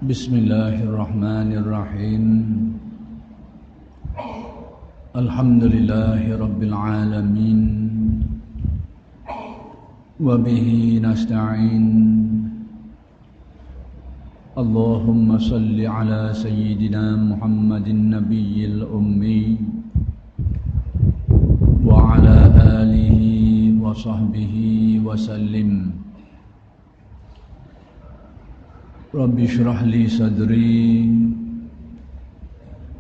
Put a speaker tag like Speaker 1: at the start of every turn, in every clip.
Speaker 1: Bismillahirrahmanirrahim. Alhamdulillahi rabbil alamin. Wa bihi nasta'in. Allahumma salli ala sayyidina Muhammadin nabiyil ummi wa ala alihi wa sahbihi wa sallim. Rabbi shrah li sadri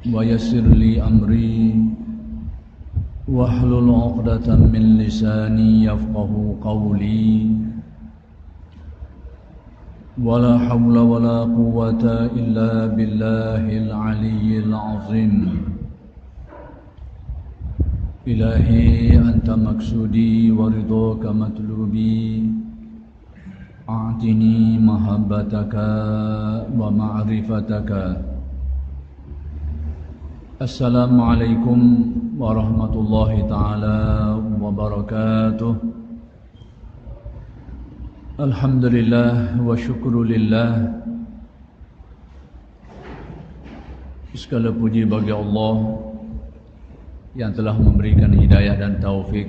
Speaker 1: wa yassir li amri wahlul 'uqdatam min lisani yafqahu qawli. Wala hawla wala quwwata illa billahil aliyyil azim. Ilahi anta maksudi wa ridhaka matlubi. A'tini mahabbataka wa ma'rifataka. Assalamualaikum warahmatullahi ta'ala wabarakatuh. Alhamdulillah wa syukrulillah. Segala puji bagi Allah yang telah memberikan hidayah dan taufik.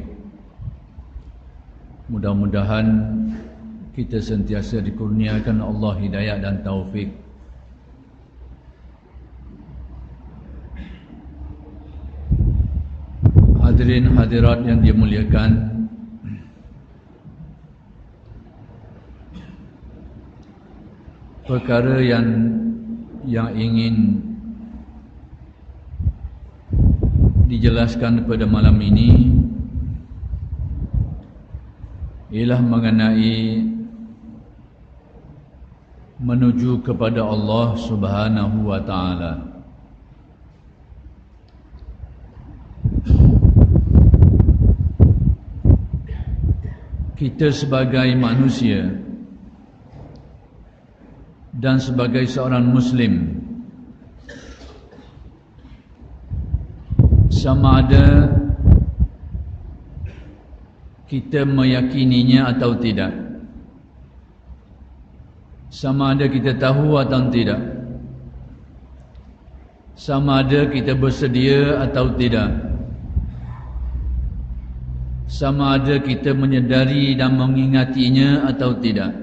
Speaker 1: Mudah-mudahan kita sentiasa dikurniakan Allah hidayah dan taufik. Hadirin hadirat yang dimuliakan, perkara yang ingin dijelaskan pada malam ini ialah mengenai menuju kepada Allah Subhanahu wa ta'ala. Kita sebagai manusia dan sebagai seorang Muslim, sama ada kita meyakininya atau tidak, sama ada kita tahu atau tidak, sama ada kita bersedia atau tidak, sama ada kita menyedari dan mengingatinya atau tidak,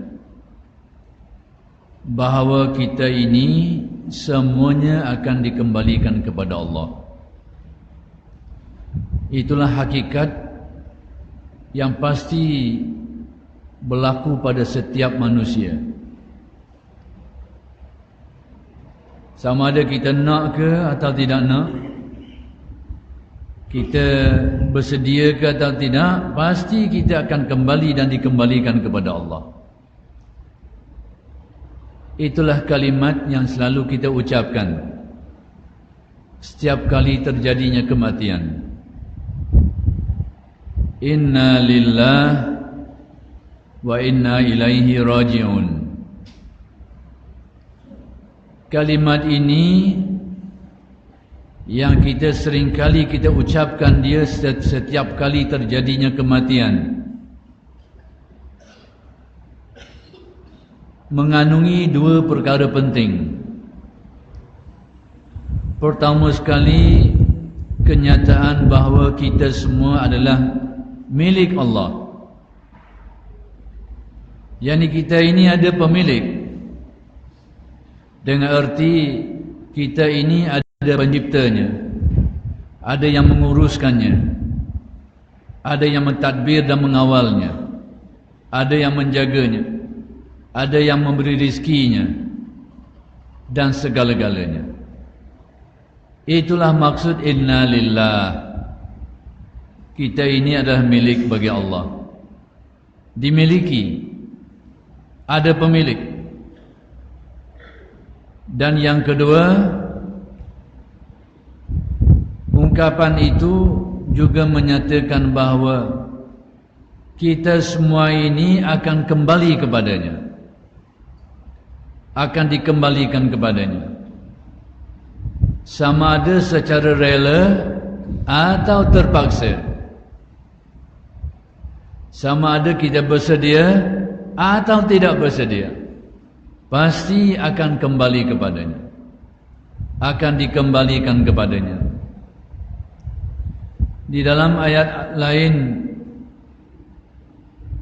Speaker 1: bahawa kita ini semuanya akan dikembalikan kepada Allah. Itulah hakikat yang pasti berlaku pada setiap manusia. Sama ada kita nak ke atau tidak nak, kita bersedia ke atau tidak, pasti kita akan kembali dan dikembalikan kepada Allah. Itulah kalimat yang selalu kita ucapkan setiap kali terjadinya kematian. Inna lillah wa inna ilaihi raji'un. Kalimat ini yang kita seringkali kita ucapkan dia setiap kali terjadinya kematian, mengandungi dua perkara penting. Pertama sekali, kenyataan bahawa kita semua adalah milik Allah. Yani kita ini ada pemilik, dengan erti kita ini ada penciptanya, ada yang menguruskannya, ada yang mentadbir dan mengawalnya, ada yang menjaganya, ada yang memberi rizkinya, dan segala-galanya. Itulah maksud inna lillah. Kita ini adalah milik bagi Allah, dimiliki, ada pemilik. Dan yang kedua, ungkapan itu juga menyatakan bahawa kita semua ini akan kembali kepadanya, akan dikembalikan kepadanya, sama ada secara rela atau terpaksa, sama ada kita bersedia atau tidak bersedia. pasti akan kembali kepadanya, akan dikembalikan kepadanya. Di dalam ayat lain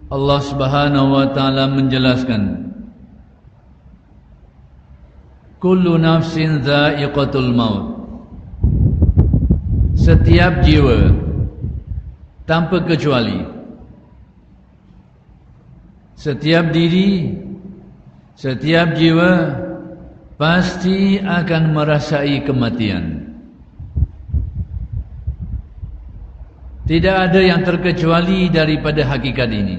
Speaker 1: Allah Subhanahu wa taala menjelaskan, kullu nafsin dha'iqatul maut. Setiap jiwa tanpa kecuali, setiap diri, setiap jiwa pasti akan merasai kematian. Tidak ada yang terkecuali daripada hakikat ini.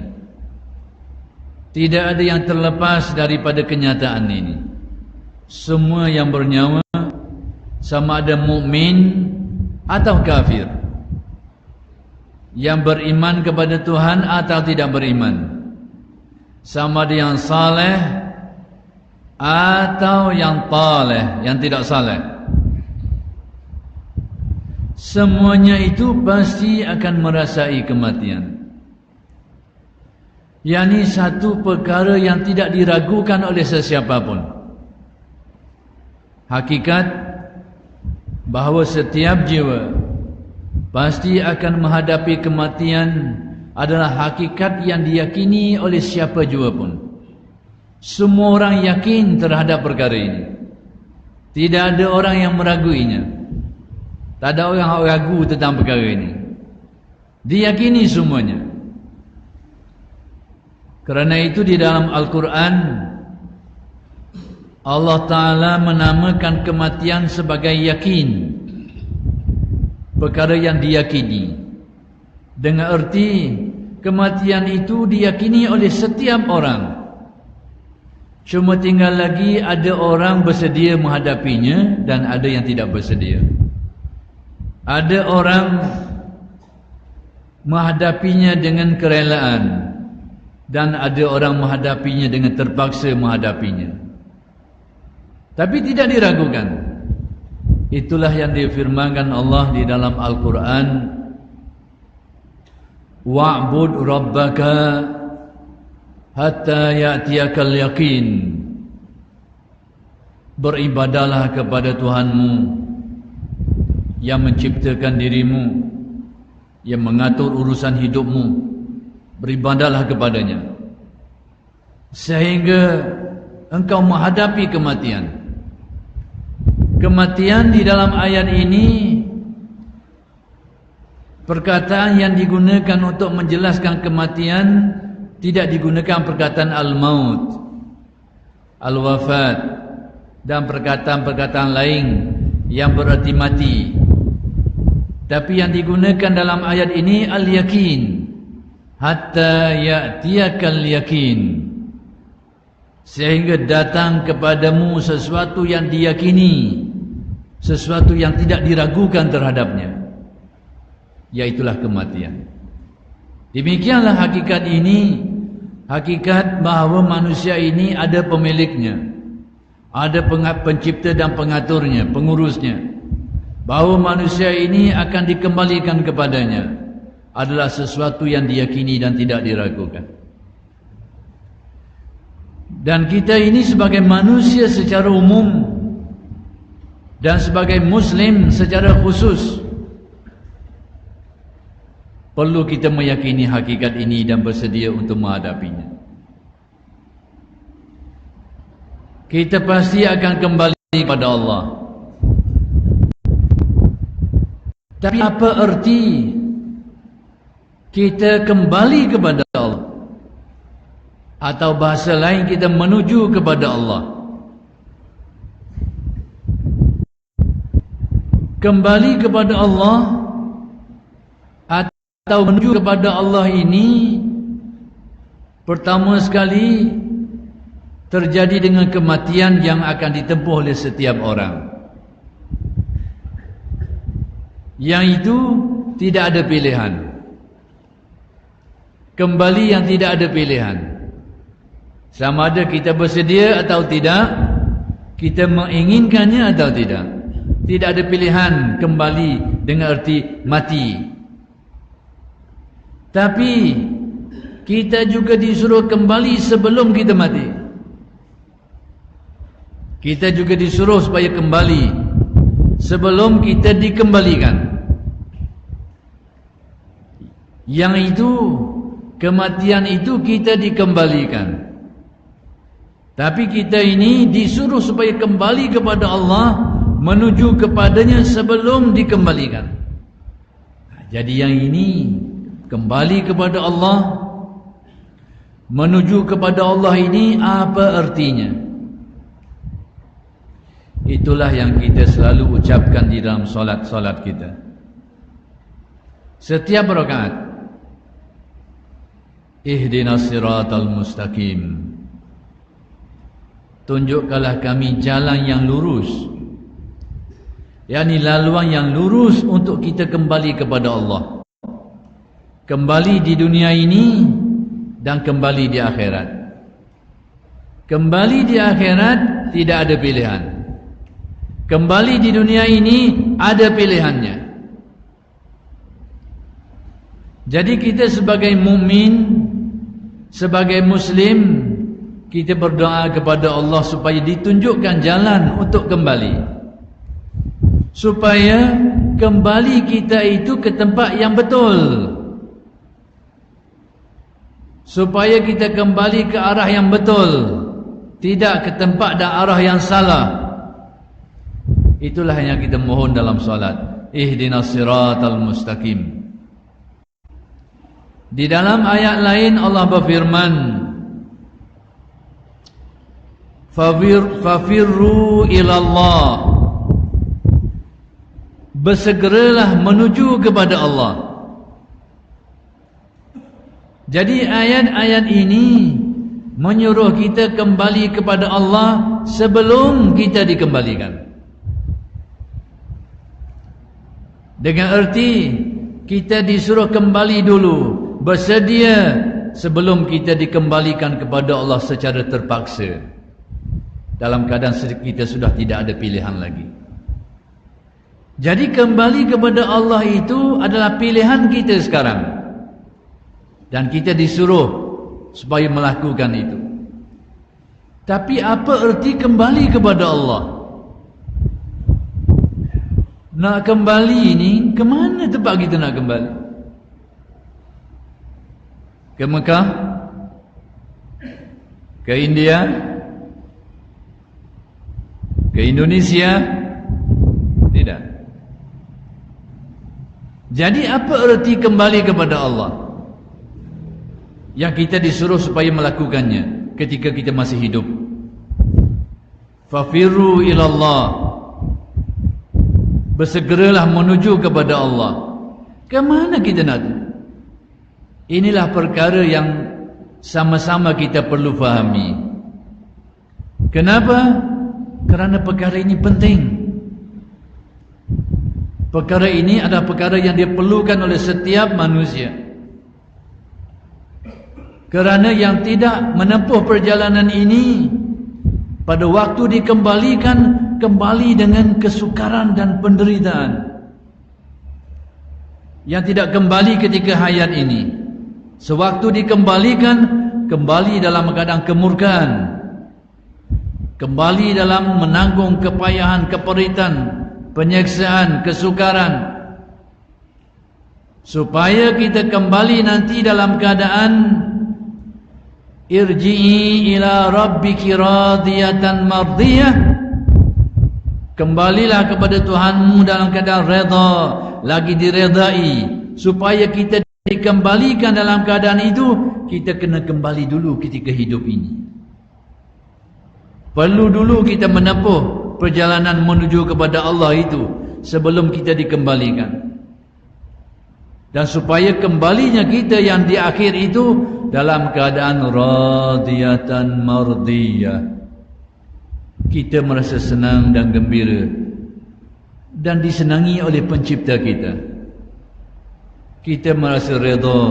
Speaker 1: Tidak ada yang terlepas daripada kenyataan ini. Semua yang bernyawa, sama ada mukmin atau kafir, yang beriman kepada Tuhan atau tidak beriman, sama ada yang saleh atau yang taleh, yang tidak saleh, semuanya itu pasti akan merasai kematian. Yani satu perkara yang tidak diragukan oleh sesiapa pun. Hakikat bahawa setiap jiwa pasti akan menghadapi kematian adalah hakikat yang diyakini oleh siapa jua pun. Semua orang yakin terhadap perkara ini. Tidak ada orang yang meraguinya. Tak ada orang yang ragu tentang perkara ini. Diyakini semuanya. Kerana itu di dalam Al-Quran Allah Ta'ala menamakan kematian sebagai yakin, perkara yang diyakini. Dengan erti kematian itu diyakini oleh setiap orang. Cuma tinggal lagi ada orang bersedia menghadapinya dan ada yang tidak bersedia. Ada orang menghadapinya dengan kerelaan dan ada orang menghadapinya dengan terpaksa menghadapinya. Tapi tidak diragukan. Itulah yang difirmankan Allah di dalam Al-Quran, wa'bud rabbaka hatta ya'tiyakal yaqin. Beribadahlah kepada Tuhanmu yang menciptakan dirimu, yang mengatur urusan hidupmu. Beribadahlah kepadanya sehingga engkau menghadapi kematian. Kematian di dalam ayat ini perkataan yang digunakan untuk menjelaskan kematian, tidak digunakan perkataan al-maut, al-wafat dan perkataan-perkataan lain yang berarti mati. Tapi yang digunakan dalam ayat ini al-yakin, hatta ya'tiyakal yakin, sehingga datang kepadamu sesuatu yang diyakini, sesuatu yang tidak diragukan terhadapnya, yaitulah kematian. Demikianlah hakikat ini, hakikat bahawa manusia ini ada pemiliknya, ada pencipta dan pengaturnya, pengurusnya. Bahawa manusia ini akan dikembalikan kepadanya adalah sesuatu yang diyakini dan tidak diragukan. Dan kita ini sebagai manusia secara umum dan sebagai Muslim secara khusus perlu kita meyakini hakikat ini dan bersedia untuk menghadapinya. Kita pasti akan kembali kepada Allah. Tapi apa erti kita kembali kepada Allah? Atau bahasa lain, kita menuju kepada Allah. Kembali kepada Allah atau menuju kepada Allah ini pertama sekali terjadi dengan kematian yang akan ditempuh oleh setiap orang. Yang itu tidak ada pilihan. Kembali yang tidak ada pilihan. Sama ada kita bersedia atau tidak, kita menginginkannya atau tidak. Tidak ada pilihan kembali dengan arti mati. Tapi kita juga disuruh kembali sebelum kita mati. Kita juga disuruh supaya kembali sebelum kita dikembalikan. Yang itu, kematian itu kita dikembalikan. Tapi kita ini disuruh supaya kembali kepada Allah, menuju kepadanya sebelum dikembalikan. Jadi yang ini, kembali kepada Allah, menuju kepada Allah ini apa artinya? Itulah yang kita selalu ucapkan di dalam solat-solat kita. Setiap rakaat, ihdinas siratal mustaqim, tunjukkanlah kami jalan yang lurus, yakni laluan yang lurus untuk kita kembali kepada Allah, kembali di dunia ini dan kembali di akhirat. Kembali di akhirat tidak ada pilihan. Kembali di dunia ini ada pilihannya. Jadi kita sebagai mukmin, sebagai muslim, kita berdoa kepada Allah supaya ditunjukkan jalan untuk kembali, supaya kembali kita itu ke tempat yang betul, supaya kita kembali ke arah yang betul, tidak ke tempat dan arah yang salah. Itulah yang kita mohon dalam salat, ihdinas siratal mustaqim. Di dalam ayat lain Allah berfirman, fafirru ilallah, bersegeralah menuju kepada Allah. Jadi ayat-ayat ini menyuruh kita kembali kepada Allah sebelum kita dikembalikan. Dengan erti kita disuruh kembali dulu, bersedia sebelum kita dikembalikan kepada Allah secara terpaksa, dalam keadaan kita sudah tidak ada pilihan lagi. Jadi kembali kepada Allah itu adalah pilihan kita sekarang, dan kita disuruh supaya melakukan itu. Tapi apa erti kembali kepada Allah? Nak kembali ini, ke mana tempat kita nak kembali? Ke Mekah? Ke India? Ke Indonesia? Tidak. Jadi apa erti kembali kepada Allah yang kita disuruh supaya melakukannya ketika kita masih hidup? Fafirru ilallah, bersegeralah menuju kepada Allah. Kemana kita nak? Inilah perkara yang sama-sama kita perlu fahami. Kenapa? Kerana perkara ini penting. Perkara ini adalah perkara yang diperlukan oleh setiap manusia. Kerana yang tidak menempuh perjalanan ini, pada waktu dikembalikan, kembali dengan kesukaran dan penderitaan. Yang tidak kembali ketika hayat ini, sewaktu dikembalikan, kembali dalam keadaan kemurkaan, kembali dalam menanggung kepayahan, keperitan, penyiksaan, kesukaran. Supaya kita kembali nanti dalam keadaan irji'i ila rabbiki radiyatan mardiyah, kembalilah kepada Tuhanmu dalam keadaan redha, lagi diredai. Supaya kita dikembalikan dalam keadaan itu, kita kena kembali dulu ketika hidup ini. Perlu dulu kita menempuh perjalanan menuju kepada Allah itu sebelum kita dikembalikan. Dan supaya kembalinya kita yang di akhir itu dalam keadaan radiyatan mardiyah, kita merasa senang dan gembira dan disenangi oleh pencipta kita. Kita merasa redha,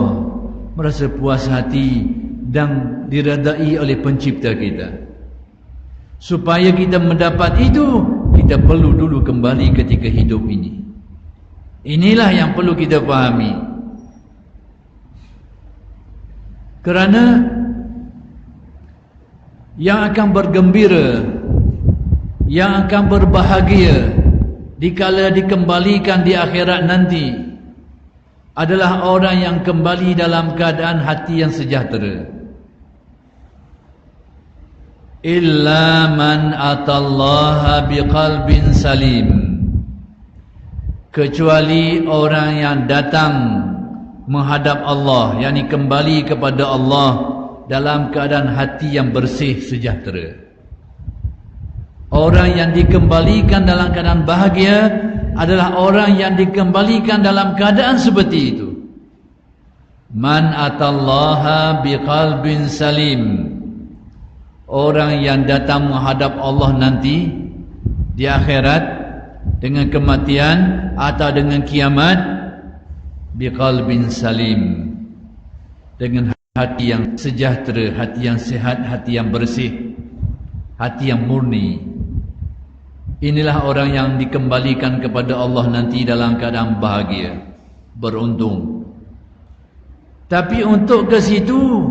Speaker 1: merasa puas hati dan diredai oleh pencipta kita. Supaya kita mendapat itu, kita perlu dulu kembali ketika hidup ini. Inilah yang perlu kita fahami. Kerana yang akan bergembira yang akan berbahagia dikala dikembalikan di akhirat nanti adalah orang yang kembali dalam keadaan hati yang sejahtera. Illa man atallaha biqalbin salim, kecuali orang yang datang menghadap Allah, yakni kembali kepada Allah dalam keadaan hati yang bersih sejahtera. Orang yang dikembalikan dalam keadaan bahagia adalah orang yang dikembalikan dalam keadaan seperti itu. Man atallaha biqalbin salim, orang yang datang menghadap Allah nanti di akhirat dengan kematian atau dengan kiamat, biqalbin salim, dengan hati yang sejahtera, hati yang sihat, hati yang bersih, hati yang murni. Inilah orang yang dikembalikan kepada Allah nanti dalam keadaan bahagia, beruntung. Tapi untuk ke situ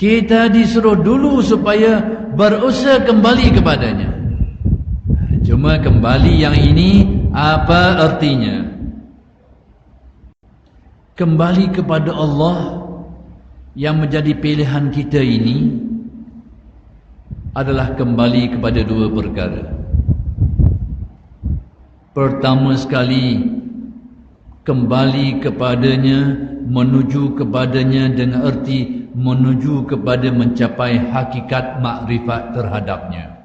Speaker 1: kita disuruh dulu supaya berusaha kembali kepadanya. Cuma kembali yang ini apa artinya? Kembali kepada Allah yang menjadi pilihan kita ini adalah kembali kepada dua perkara. Pertama sekali, kembali kepadanya, menuju kepadanya dengan erti menuju kepada mencapai hakikat makrifat terhadapnya.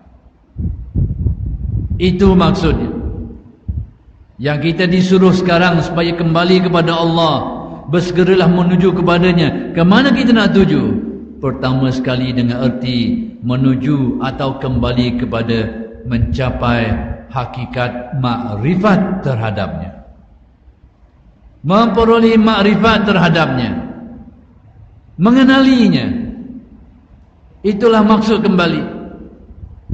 Speaker 1: Itu maksudnya. Yang kita disuruh sekarang supaya kembali kepada Allah, bersegeralah menuju kepadanya. Ke mana kita nak tuju? Pertama sekali dengan erti menuju atau kembali kepada mencapai hakikat makrifat terhadapnya, memperoleh makrifat terhadapnya, mengenalinya. Itulah maksud kembali.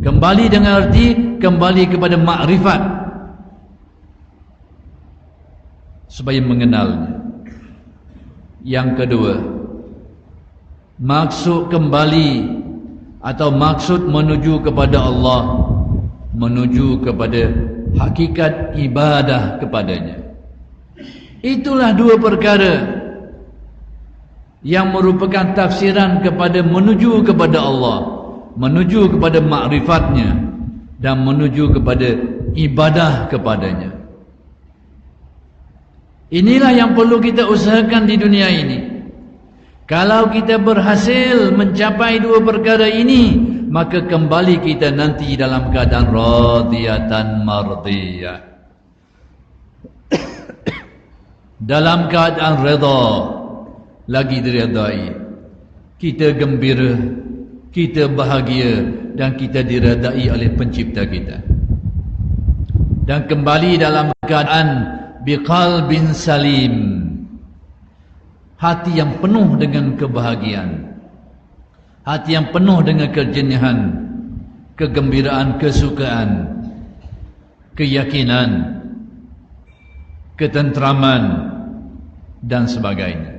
Speaker 1: Kembali dengan arti kembali kepada makrifat supaya mengenalnya. Yang kedua, maksud kembali atau maksud menuju kepada Allah, menuju kepada hakikat ibadah kepadanya. Itulah dua perkara yang merupakan tafsiran kepada menuju kepada Allah, menuju kepada makrifatnya, dan menuju kepada ibadah kepadanya. Inilah yang perlu kita usahakan di dunia ini. Kalau kita berhasil mencapai dua perkara ini, maka kembali kita nanti dalam keadaan radiyatan mardiyah, dalam keadaan redha, lagi diredai. Kita gembira, kita bahagia, dan kita diredai oleh pencipta kita. Dan kembali dalam keadaan biqalbin salim, hati yang penuh dengan kebahagiaan, hati yang penuh dengan kejernihan, kegembiraan, kesukaan, keyakinan, ketentraman, dan sebagainya.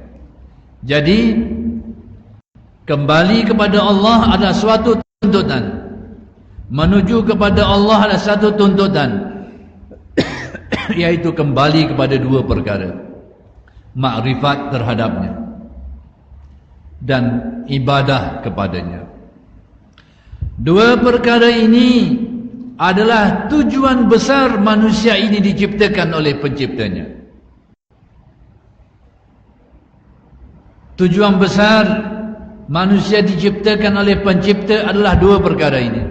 Speaker 1: Jadi kembali kepada Allah ada suatu tuntutan, menuju kepada Allah ada satu tuntutan, yaitu kembali kepada dua perkara, makrifat terhadapnya dan ibadah kepadanya. Dua perkara ini adalah tujuan besar manusia ini diciptakan oleh penciptanya. Tujuan besar manusia diciptakan oleh pencipta adalah dua perkara ini.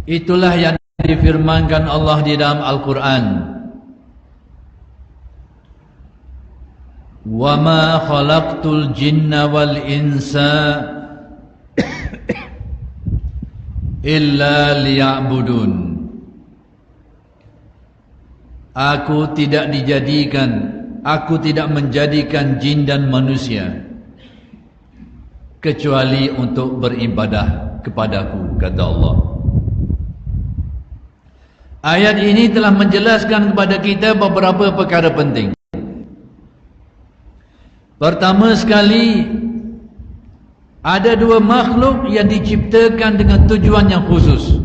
Speaker 1: Itulah yang difirmankan Allah di dalam Al-Quran. Wa ma khalaqtul jinna wal insa illa liya'budun. Aku tidak menjadikan jin dan manusia kecuali untuk beribadah kepadaku, kata Allah. Ayat ini telah menjelaskan kepada kita beberapa perkara penting. Pertama sekali, ada dua makhluk yang diciptakan dengan tujuan yang khusus.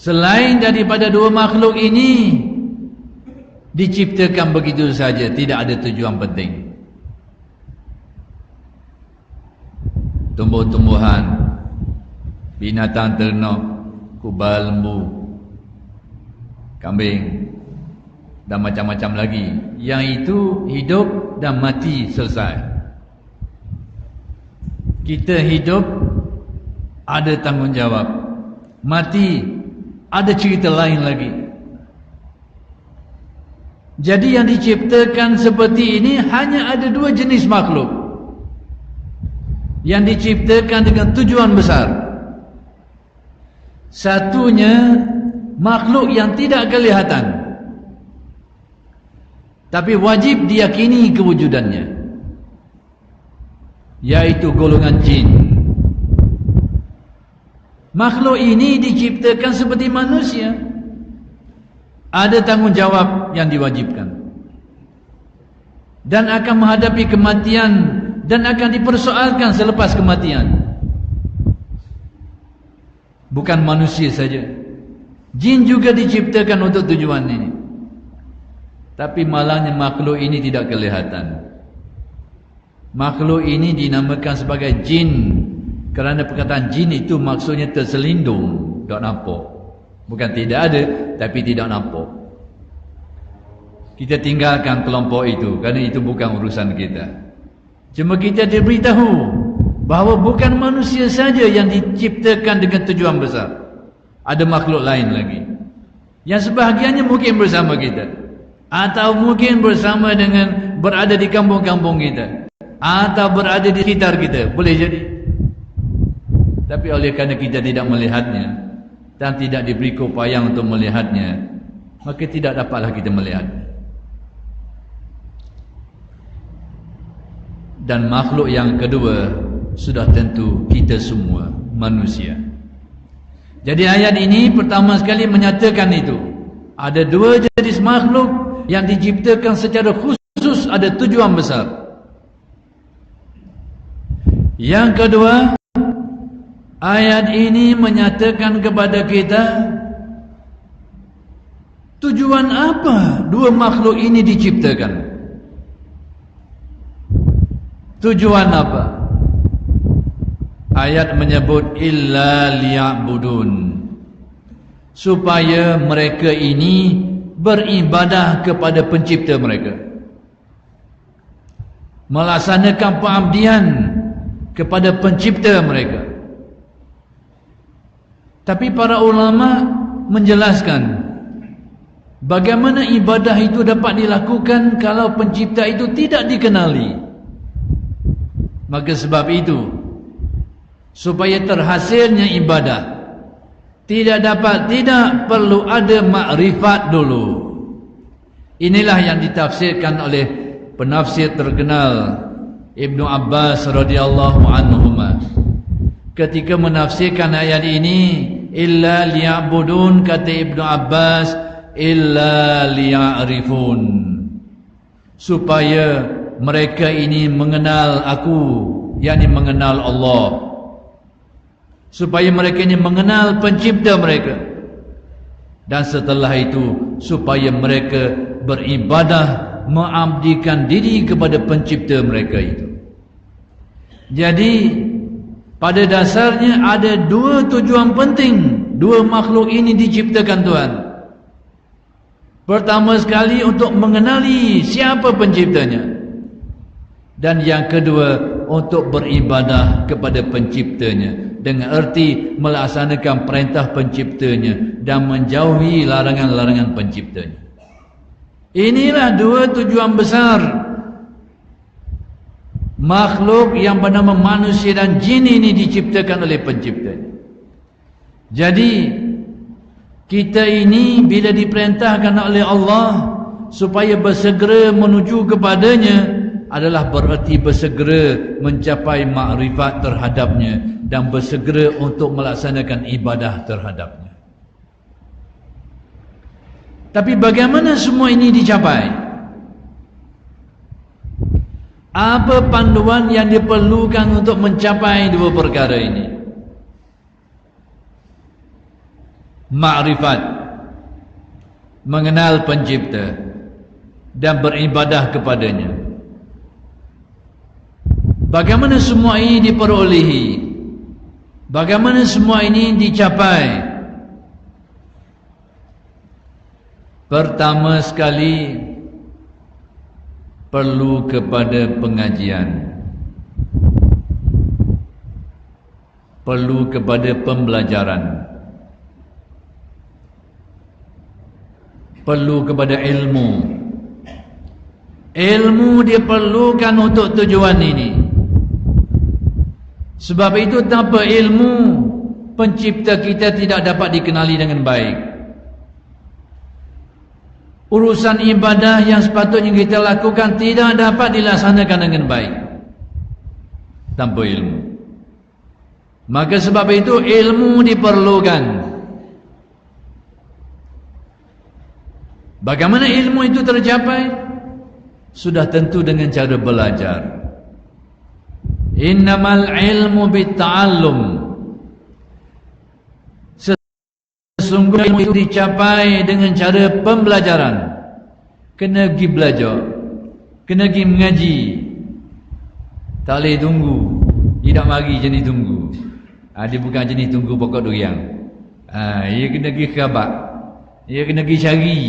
Speaker 1: Selain daripada dua makhluk ini diciptakan begitu saja, tidak ada tujuan penting. Tumbuh-tumbuhan, binatang ternak, kubal lembu, kambing dan macam-macam lagi, yang itu hidup dan mati, selesai. Kita hidup ada tanggungjawab, mati ada cerita lain lagi. Jadi yang diciptakan seperti ini hanya ada dua jenis makhluk yang diciptakan dengan tujuan besar. Satunya makhluk yang tidak kelihatan, tapi wajib diyakini kewujudannya, yaitu golongan jin. Makhluk ini diciptakan seperti manusia, ada tanggungjawab yang diwajibkan, dan akan menghadapi kematian, dan akan dipersoalkan selepas kematian. Bukan manusia saja, jin juga diciptakan untuk tujuan ini. Tapi malangnya makhluk ini tidak kelihatan. Makhluk ini dinamakan sebagai jin kerana perkataan jin itu maksudnya terselindung, tak nampak. Bukan tidak ada, tapi tidak nampak. Kita tinggalkan kelompok itu kerana itu bukan urusan kita. Cuma kita diberitahu bahawa bukan manusia saja yang diciptakan dengan tujuan besar. Ada makhluk lain lagi, yang sebahagiannya mungkin bersama kita, atau mungkin bersama dengan berada di kampung-kampung kita, atau berada di sekitar kita, boleh jadi. Tapi oleh kerana kita tidak melihatnya dan tidak diberi keupayaan untuk melihatnya, maka tidak dapatlah kita melihatnya. Dan makhluk yang kedua sudah tentu kita semua manusia. Jadi ayat ini pertama sekali menyatakan itu. Ada dua jenis makhluk yang diciptakan secara khusus, ada tujuan besar. Yang kedua, ayat ini menyatakan kepada kita tujuan apa dua makhluk ini diciptakan. Tujuan apa? Ayat menyebut illa liya'budun, supaya mereka ini beribadah kepada pencipta mereka, melaksanakan pengabdian kepada pencipta mereka. Tapi para ulama menjelaskan bagaimana ibadah itu dapat dilakukan kalau pencipta itu tidak dikenali. Maka sebab itu, supaya terhasilnya ibadah, tidak perlu ada makrifat dulu. Inilah yang ditafsirkan oleh penafsir terkenal Ibnu Abbas radhiyallahu anhuma ketika menafsirkan ayat ini. Illa liya'budun, kata Ibnu Abbas, illa liya'rifun, supaya mereka ini mengenal aku, yakni mengenal Allah, supaya mereka ini mengenal pencipta mereka, dan setelah itu supaya mereka beribadah, mengabdikan diri kepada pencipta mereka itu. Jadi pada dasarnya ada dua tujuan penting dua makhluk ini diciptakan Tuhan. Pertama sekali untuk mengenali siapa penciptanya, dan yang kedua untuk beribadah kepada penciptanya, dengan erti melaksanakan perintah penciptanya dan menjauhi larangan-larangan penciptanya. Inilah dua tujuan besar makhluk yang bernama manusia dan jin ini diciptakan oleh penciptanya. Jadi kita ini bila diperintahkan oleh Allah supaya bersegera menuju kepadanya, adalah bererti bersegera mencapai makrifat terhadapnya dan bersegera untuk melaksanakan ibadah terhadapnya. Tapi bagaimana semua ini dicapai? Apa panduan yang diperlukan untuk mencapai dua perkara ini? ma'rifat, mengenal pencipta dan beribadah kepadanya. Bagaimana semua ini diperolehi? Bagaimana semua ini dicapai? Pertama sekali, perlu kepada pengajian, perlu kepada pembelajaran, perlu kepada ilmu. Ilmu diperlukan untuk tujuan ini. Sebab itu tanpa ilmu, pencipta kita tidak dapat dikenali dengan baik. Urusan ibadah yang sepatutnya kita lakukan tidak dapat dilaksanakan dengan baik tanpa ilmu. Maka sebab itu ilmu diperlukan. Bagaimana ilmu itu tercapai? Sudah tentu dengan cara belajar. Innamal ilmu bitta'allum. Sesungguhnya ilmu itu dicapai dengan cara pembelajaran. Kena pergi belajar, kena pergi mengaji. Tak boleh tunggu. Tidak mari jenis tunggu. Dia bukan jenis tunggu pokok durian. Ia kena pergi kerabat, ia kena pergi cari.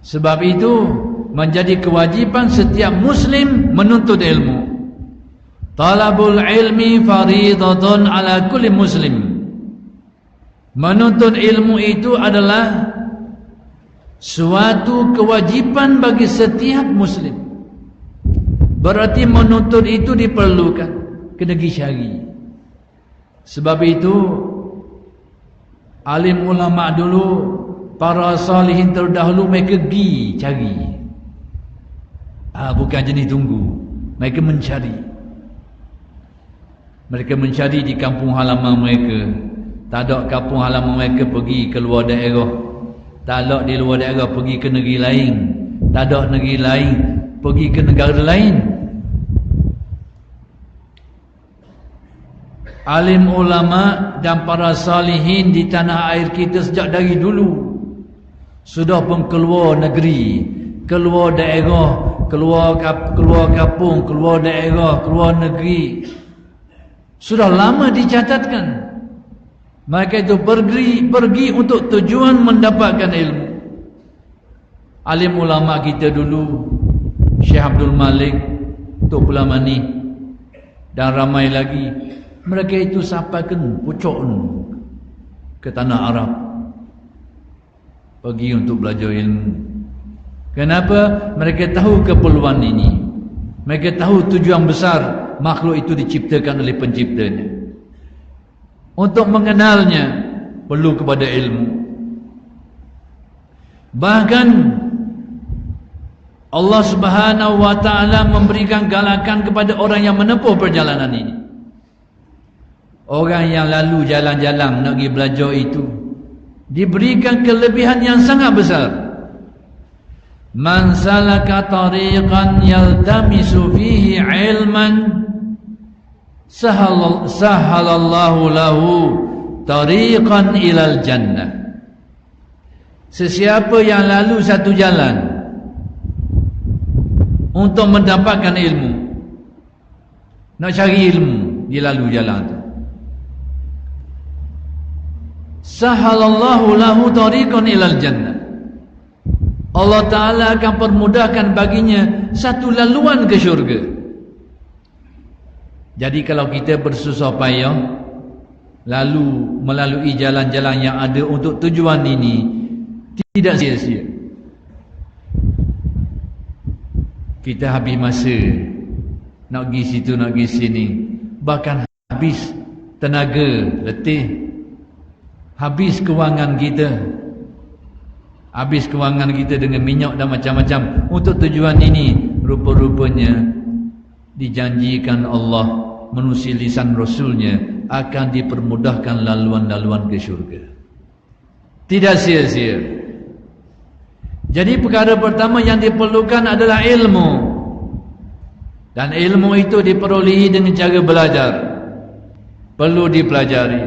Speaker 1: Sebab itu menjadi kewajipan setiap muslim menuntut ilmu. Talabul ilmi faridatun ala kulli muslim. Menuntut ilmu itu adalah suatu kewajipan bagi setiap muslim. Berarti menuntut itu diperlukan, kena pergi cari. Sebab itu alim ulama dulu, para salihin terdahulu, mereka pergi cari. Bukan jenis tunggu. Mereka mencari. Mereka mencari di kampung halaman mereka. Tak ada kampung halaman mereka pergi ke luar daerah. Tak ada di luar daerah pergi ke negeri lain. Tak ada negeri lain pergi ke negara lain. Alim ulama dan para salihin di tanah air kita sejak dari dulu sudah pun keluar negeri, keluar daerah, keluar kampung, keluar daerah, keluar negeri. Sudah lama dicatatkan. Mereka itu pergi untuk tujuan mendapatkan ilmu. Alim ulama kita dulu, Syekh Abdul Malik, Tok Pulamani dan ramai lagi, mereka itu sampaikan pucuk ke tanah Arab, pergi untuk belajar ilmu. Kenapa? Mereka tahu keperluan ini. Mereka tahu tujuan besar makhluk itu diciptakan oleh penciptanya. Untuk mengenalnya perlu kepada ilmu. Bahkan Allah Subhanahu wa taala memberikan galakan kepada orang yang menempuh perjalanan ini. Orang yang lalu jalan-jalan nak pergi belajar itu diberikan kelebihan yang sangat besar. Man salaka tariqan yaltamisu fihi ilman sahalallahu lahu tariqan ilal jannah. Sesiapa yang lalu satu jalan untuk mendapatkan ilmu, nak cari ilmu, dia lalu jalan tu, sahalallahu lahu tariqan ilal jannah. Allah Ta'ala akan permudahkan baginya satu laluan ke syurga. Jadi kalau kita bersusah payah lalu melalui jalan-jalan yang ada untuk tujuan ini, tidak sia-sia. Kita habis masa nak pergi situ, nak pergi sini, bahkan habis tenaga, letih, habis kewangan kita, dengan minyak dan macam-macam untuk tujuan ini. Rupa-rupanya dijanjikan Allah menerusi lisan Rasulnya akan dipermudahkan laluan-laluan ke syurga. Tidak sia-sia. Jadi perkara pertama yang diperlukan adalah ilmu. Dan ilmu itu diperolehi dengan cara belajar. Perlu dipelajari.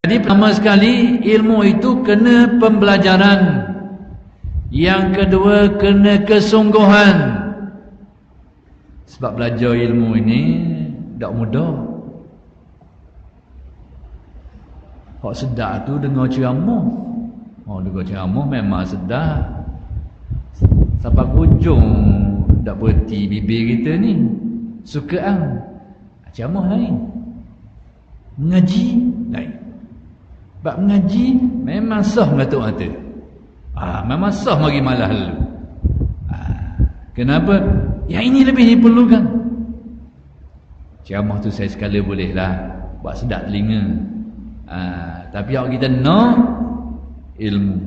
Speaker 1: Jadi pertama sekali, ilmu itu kena pembelajaran. Yang kedua, kena kesungguhan. Sebab belajar ilmu ini tak mudah. Hak sedar tu dengar ceramah. Dengar ceramah memang sedar. Sampai hujung tak berhenti bibir kita ni. Sukaan. Ceramah lain. Mengaji lain. Sebab mengaji memang sah mengatuk mata. Memang sah mari malah lalu. Kenapa? Yang ini lebih diperlukan. Ceramah tu saya sekala boleh lah buat sedap telinga. Tapi yang kita nak ilmu,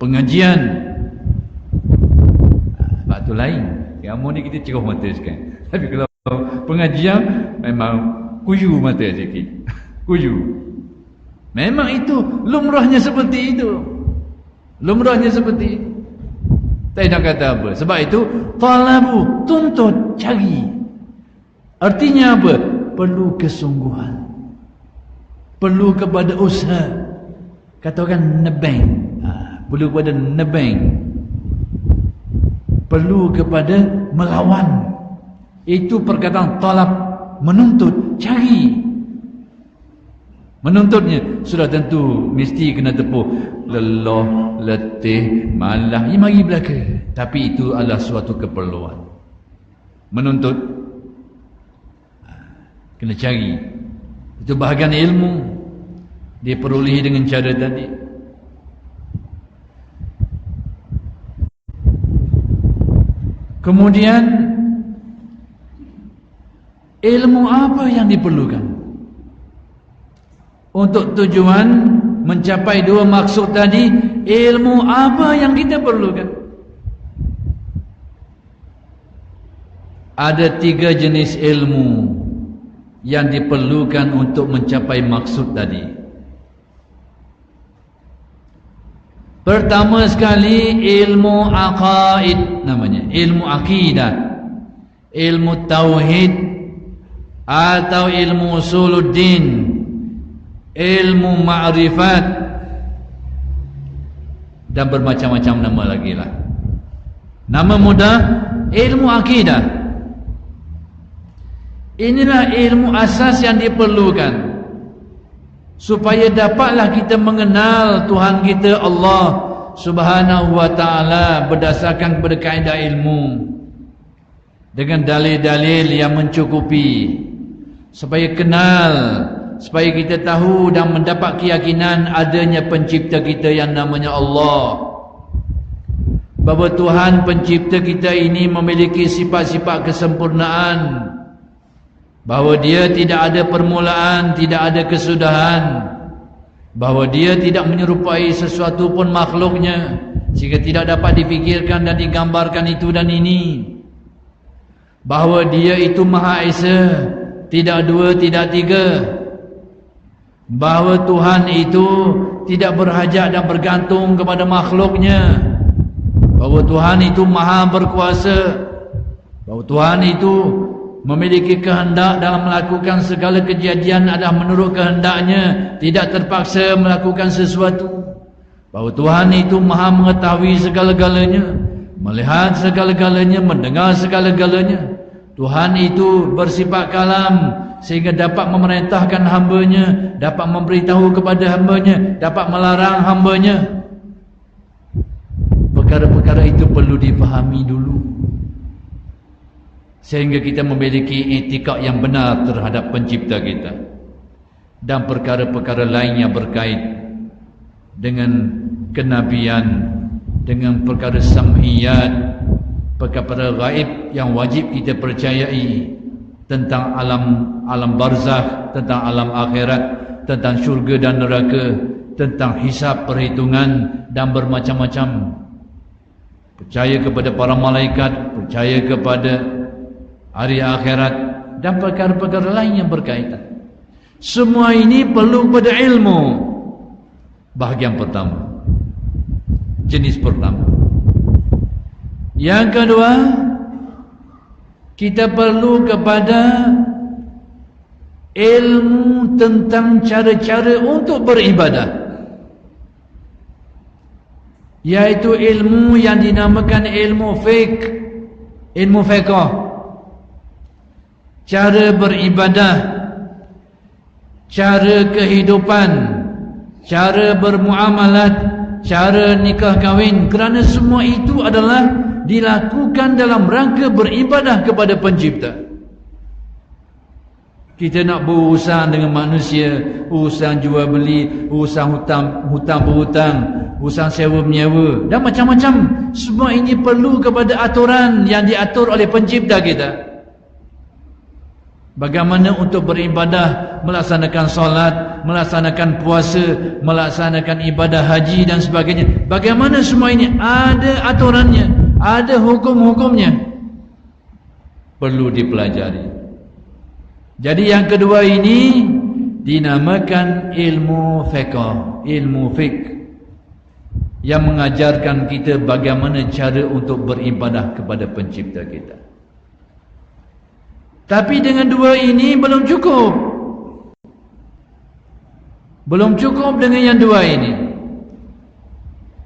Speaker 1: pengajian. Sebab tu lain. Ceramah ni kita cerah mata sekarang. Tapi kalau pengajian memang kuyu mata sikit. Kuyu. Memang itu lumrahnya seperti itu. Lumrahnya seperti itu. Saya nak kata apa? Sebab itu talabu, tuntut, cari. Artinya apa? Perlu kesungguhan. Perlu kepada usaha. Kata orang nebeng. Perlu kepada nebeng. Perlu kepada melawan. Itu perkataan talab, menuntut, cari. Menuntutnya sudah tentu mesti kena tepuh lelah, letih, malah, mari belaka. Tapi itu adalah suatu keperluan. Menuntut kena cari. Itu bahagian ilmu. Diperolehi dengan cara tadi. Kemudian ilmu apa yang diperlukan untuk tujuan mencapai dua maksud tadi? Ilmu apa yang kita perlukan? Ada 3 jenis ilmu yang diperlukan untuk mencapai maksud tadi. Pertama sekali, ilmu aqaid namanya, ilmu akidah, ilmu tauhid atau ilmu usuluddin, ilmu ma'rifat, dan bermacam-macam nama lagi lah. Nama mudah, ilmu akidah. Inilah ilmu asas yang diperlukan supaya dapatlah kita mengenal Tuhan kita Allah Subhanahu wa ta'ala berdasarkan kepada kaedah ilmu dengan dalil-dalil yang mencukupi, supaya kenal, supaya kita tahu dan mendapat keyakinan adanya pencipta kita yang namanya Allah, bahawa Tuhan pencipta kita ini memiliki sifat-sifat kesempurnaan, bahawa dia tidak ada permulaan, tidak ada kesudahan, bahawa dia tidak menyerupai sesuatu pun makhluknya sehingga tidak dapat difikirkan dan digambarkan itu dan ini, bahawa dia itu Maha Esa, tidak dua, tidak tiga, bahawa Tuhan itu tidak berhajat dan bergantung kepada makhluknya, bahawa Tuhan itu Maha berkuasa, bahawa Tuhan itu memiliki kehendak dalam melakukan segala kejadian adalah menurut kehendaknya, tidak terpaksa melakukan sesuatu, bahawa Tuhan itu Maha mengetahui segala-galanya, melihat segala-galanya, mendengar segala-galanya. Tuhan itu bersifat kalam sehingga dapat memerintahkan hambanya, dapat memberitahu kepada hambanya, dapat melarang hambanya. Perkara-perkara itu perlu dipahami dulu sehingga kita memiliki itikad yang benar terhadap pencipta kita. Dan perkara-perkara lain yang berkait dengan kenabian, dengan perkara sam'iyat, perkara gaib yang wajib kita percayai, tentang alam barzakh, tentang alam akhirat, tentang syurga dan neraka, tentang hisab, perhitungan dan bermacam-macam. Percaya kepada para malaikat, percaya kepada hari akhirat dan perkara-perkara lain yang berkaitan. Semua ini perlu pada ilmu. Bahagian pertama, jenis pertama. Yang kedua, kita perlu kepada ilmu tentang cara-cara untuk beribadah, iaitu ilmu yang dinamakan ilmu fiqh, ilmu fiqh, cara beribadah, cara kehidupan, cara bermuamalat, cara nikah kahwin, kerana semua itu adalah dilakukan dalam rangka beribadah kepada pencipta. Kita nak berurusan dengan manusia, urusan jual beli, urusan hutang berhutang, urusan sewa menyewa dan macam-macam, semua ini perlu kepada aturan yang diatur oleh pencipta kita. Bagaimana untuk beribadah, melaksanakan solat, melaksanakan puasa, melaksanakan ibadah haji dan sebagainya. Bagaimana semua ini ada aturannya, ada hukum-hukumnya, perlu dipelajari. Jadi yang kedua ini dinamakan ilmu fiqh, ilmu fiqh, yang mengajarkan kita bagaimana cara untuk beribadah kepada pencipta kita. Tapi dengan dua ini belum cukup. Belum cukup dengan yang dua ini.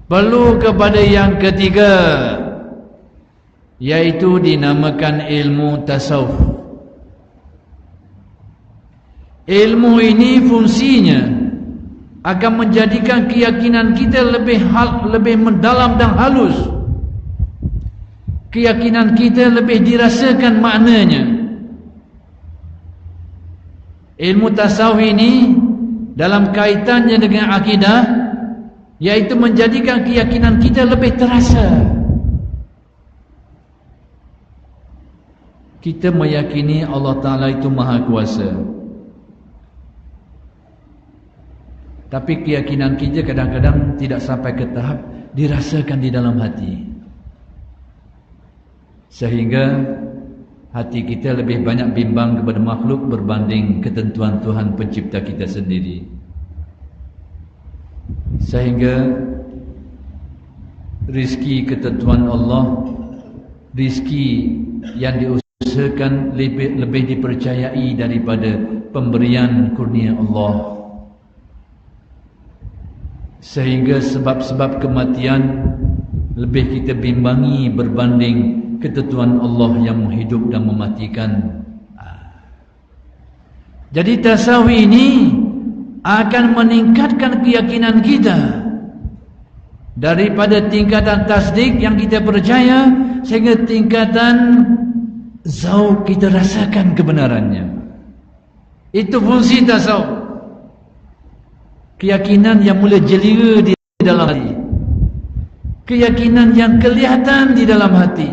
Speaker 1: Perlu kepada yang ketiga, yaitu dinamakan ilmu tasawuf. Ilmu ini fungsinya akan menjadikan keyakinan kita lebih mendalam dan halus. Keyakinan kita lebih dirasakan maknanya. Ilmu tasawuf ini dalam kaitannya dengan akidah, yaitu menjadikan keyakinan kita lebih terasa. Kita meyakini Allah Ta'ala itu Maha Kuasa, tapi keyakinan kita kadang-kadang tidak sampai ke tahap dirasakan di dalam hati, sehingga hati kita lebih banyak bimbang kepada makhluk berbanding ketentuan Tuhan pencipta kita sendiri. Sehingga rizki ketentuan Allah, rizki yang diusahakan lebih dipercayai daripada pemberian kurnia Allah. Sehingga sebab-sebab kematian lebih kita bimbangi berbanding ketentuan Allah yang menghidup dan mematikan. Jadi tasawuf ini akan meningkatkan keyakinan kita daripada tingkatan tasdik yang kita percaya sehingga tingkatan zauq, kita rasakan kebenarannya. Itu fungsi tasawuf. Keyakinan yang mula jelira di dalam hati, keyakinan yang kelihatan di dalam hati,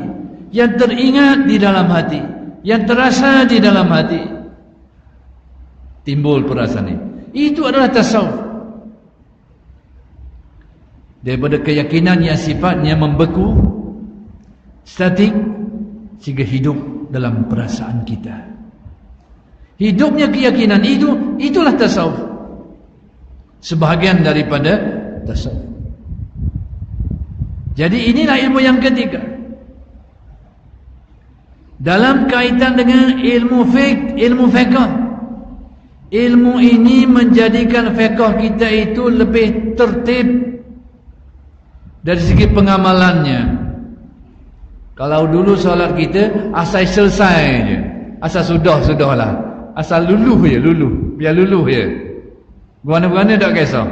Speaker 1: yang teringat di dalam hati, yang terasa di dalam hati, timbul perasaan ini. Itu adalah tasawuf. Daripada keyakinan yang sifatnya membeku, statik, sehingga hidup dalam perasaan kita. Hidupnya keyakinan itu, itulah tasawuf. Sebahagian daripada tasawuf. Jadi inilah ilmu yang ketiga. Dalam kaitan dengan ilmu fiqh, ilmu fiqh, ilmu ini menjadikan fiqh kita itu lebih tertib dari segi pengamalannya. Kalau dulu solat kita asal selesai je, asal sudahlah, asal luluh je, biar luluh je, berana-berana tak kisah.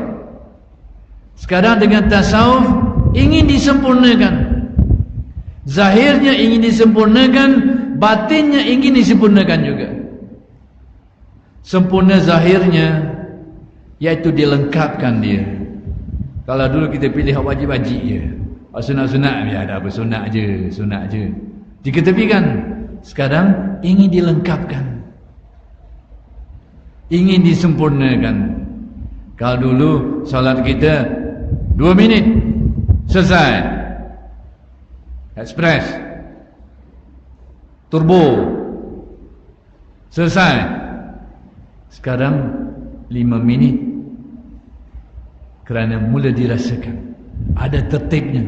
Speaker 1: Sekarang dengan tasawuf ingin disempurnakan. Zahirnya ingin disempurnakan, batinnya ingin disempurnakan juga. Sempurna zahirnya, iaitu dilengkapkan dia. Kalau dulu kita pilih hak wajib-wajib je, sunat-sunat, ya dah bersunat je, sunat je, diketepikan. Sekarang ingin dilengkapkan, ingin disempurnakan. Kalau dulu salat kita 2 minit selesai, ekspres, turbo, selesai. Sekarang 5 minit, kerana mula dirasakan ada tertibnya,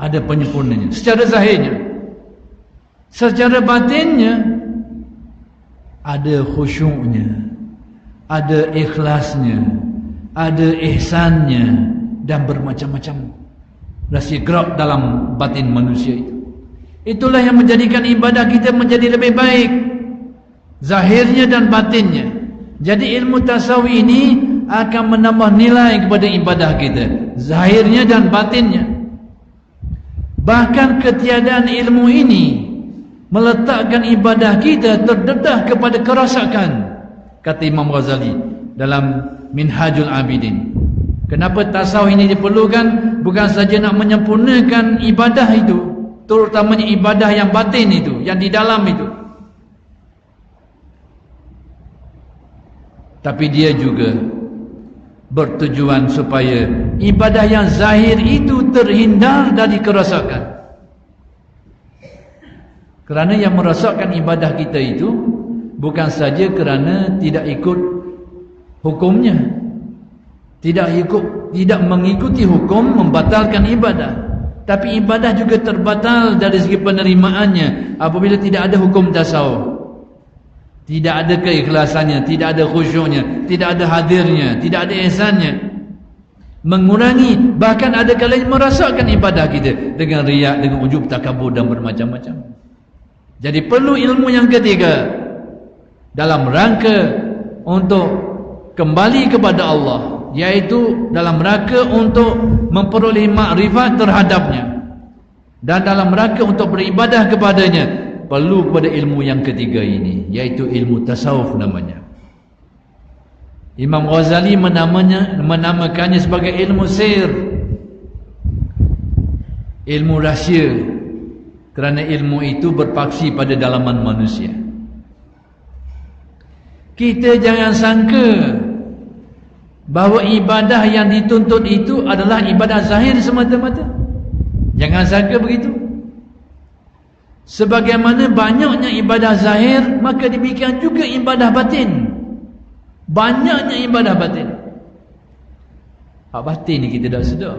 Speaker 1: ada penyempurnanya secara zahirnya. Secara batinnya ada khusyuknya, ada ikhlasnya, ada ihsannya, dan bermacam-macam rahsia gerak dalam batin manusia itu. Itulah yang menjadikan ibadah kita menjadi lebih baik, zahirnya dan batinnya. Jadi ilmu tasawuf ini akan menambah nilai kepada ibadah kita, zahirnya dan batinnya. Bahkan ketiadaan ilmu ini meletakkan ibadah kita terdedah kepada kerosakan, kata Imam Ghazali dalam Minhajul Abidin. Kenapa tasawuf ini diperlukan? Bukan saja nak menyempurnakan ibadah itu, terutamanya ibadah yang batin itu, yang di dalam itu, tapi dia juga bertujuan supaya ibadah yang zahir itu terhindar dari kerosakan. Kerana yang merosakkan ibadah kita itu bukan saja kerana tidak ikut hukumnya, tidak mengikuti hukum membatalkan ibadah, tapi ibadah juga terbatal dari segi penerimaannya apabila tidak ada hukum tasawuf. Tidak ada keikhlasannya, tidak ada khusyuknya, tidak ada hadirnya, tidak ada ihsannya. Mengurangi, bahkan ada kalanya merosakkan ibadah kita dengan riak, dengan ujub, takabur dan bermacam-macam. Jadi perlu ilmu yang ketiga dalam rangka untuk kembali kepada Allah, yaitu dalam rangka untuk memperoleh makrifat terhadapnya, dan dalam rangka untuk beribadah kepadanya. Perlu kepada ilmu yang ketiga ini, yaitu ilmu tasawuf namanya. Imam Ghazali menamakannya sebagai ilmu sir, ilmu rahsia, kerana ilmu itu berpaksi pada dalaman manusia. Kita jangan sangka bahawa ibadah yang dituntut itu adalah ibadah zahir semata-mata. Jangan sangka begitu. Sebagaimana banyaknya ibadah zahir, maka demikian juga ibadah batin. Banyaknya ibadah batin. Hak batin ni kita tak sedar.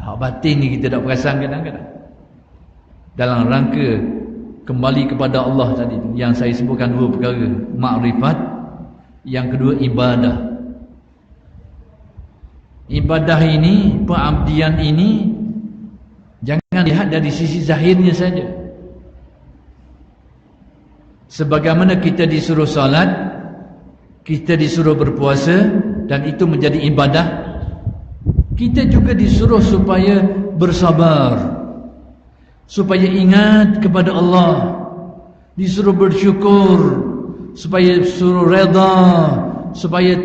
Speaker 1: Hak batin ni kita tak perasan kadang-kadang. Dalam rangka kembali kepada Allah tadi, yang saya sebutkan dua perkara, makrifat, yang kedua ibadah. Ibadah ini, pengabdian ini, jangan lihat dari sisi zahirnya saja. Sebagaimana kita disuruh salat, kita disuruh berpuasa, dan itu menjadi ibadah, kita juga disuruh supaya bersabar, supaya ingat kepada Allah, disuruh bersyukur, supaya suruh reda, supaya